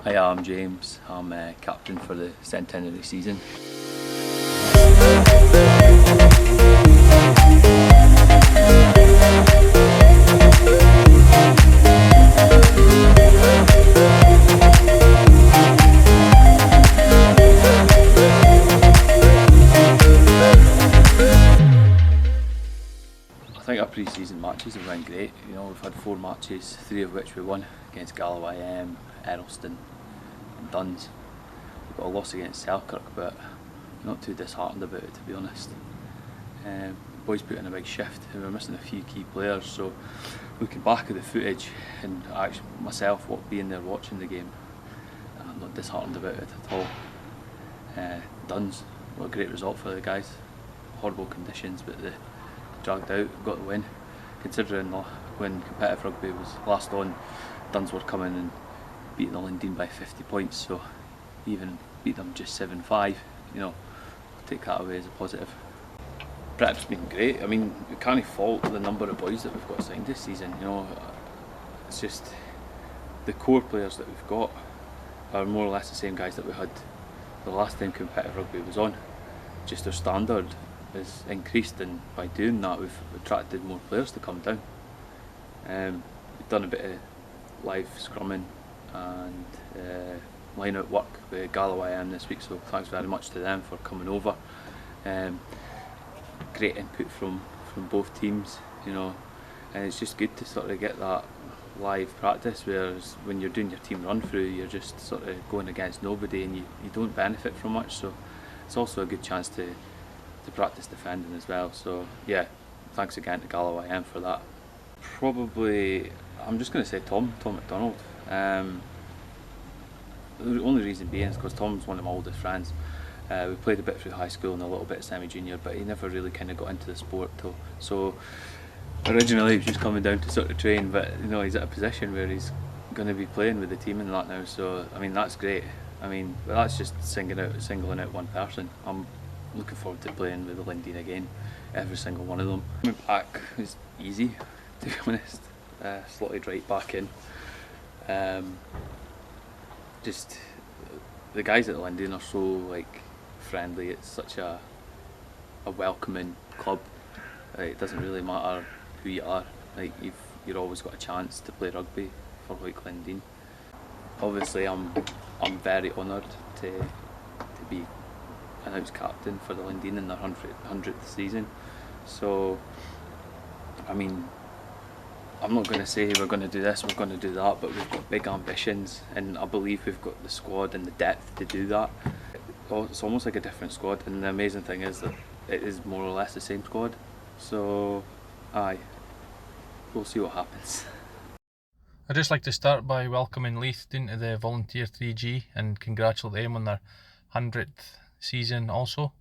Hi, I'm James. I'm captain for the centenary season. I think our pre-season matches have went great. You know, we've had 4 matches, 3 of which we won against Galloway, Earlston and Duns. We've got a loss against Selkirk, but not too disheartened about it, to be honest. Boys put in a big shift and we're missing a few key players, so looking back at the footage and actually myself being there watching the game, I'm not disheartened about it at all. Duns, what a great result for the guys. Horrible conditions, but they dragged out, got the win. Considering when competitive rugby was last on, Duns were coming and beating the Lindeen by 50 points, so even beat them just 7-5, you know, I'll take that away as a positive. Prep's been great. I mean, we can't fault the number of boys that we've got signed this season, you know. It's just the core players that we've got are more or less the same guys that we had the last time competitive rugby was on. Just their standard is increased, and by doing that we've attracted more players to come down. We've done a bit of live scrumming and line-out work with Galloway this week, so thanks very much to them for coming over. Great input from both teams, you know, and it's just good to sort of get that live practice, whereas when you're doing your team run through you're just sort of going against nobody and you don't benefit from much, so it's also a good chance to practice defending as well. So yeah, thanks again to Galloway for that. Probably, I'm just going to say Tom McDonald. The only reason being is because Tom's one of my oldest friends. We played a bit through high school and a little bit of semi-junior, but he never really kind of got into the sport till. So originally he was just coming down to sort of train, but you know, he's at a position where he's going to be playing with the team and that now, so I mean that's great. I mean, that's just singling out one person. I'm looking forward to playing with the Lindeen again, every single one of them. Coming back was easy, to be honest. Slotted right back in. Just the guys at the Lindeen are so like friendly. It's such a welcoming club. It doesn't really matter who you are. Like you've always got a chance to play rugby for Hawick Linden. Obviously, I'm very honoured to be announced captain for the Lindeen in their 100th season. So, I mean, I'm not going to say we're going to do this, we're going to do that, but we've got big ambitions, and I believe we've got the squad and the depth to do that. It's almost like a different squad, and the amazing thing is that it is more or less the same squad. So, we'll see what happens. I'd just like to start by welcoming Leith into the Volunteer 3G and congratulate them on their 100th season also.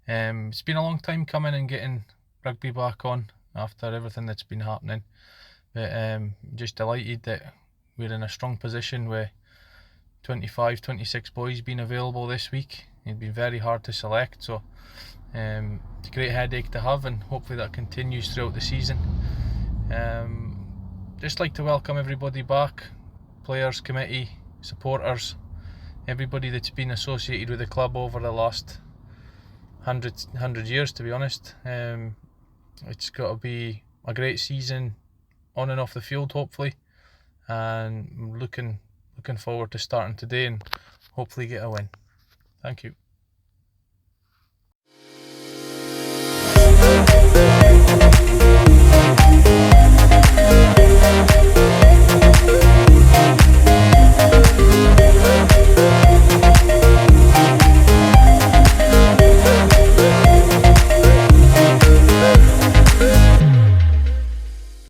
It's been a long time coming and getting rugby back on after everything that's been happening, but just delighted that we're in a strong position with 25-26 boys being available this week. It'd been very hard to select, so it's a great headache to have, and hopefully that continues throughout the season. Just like to welcome everybody back, players, committee, supporters, everybody that's been associated with the club over the last 100 years, to be honest. It's got to be a great season on and off the field, hopefully, and I'm looking forward to starting today and hopefully get a win. Thank you.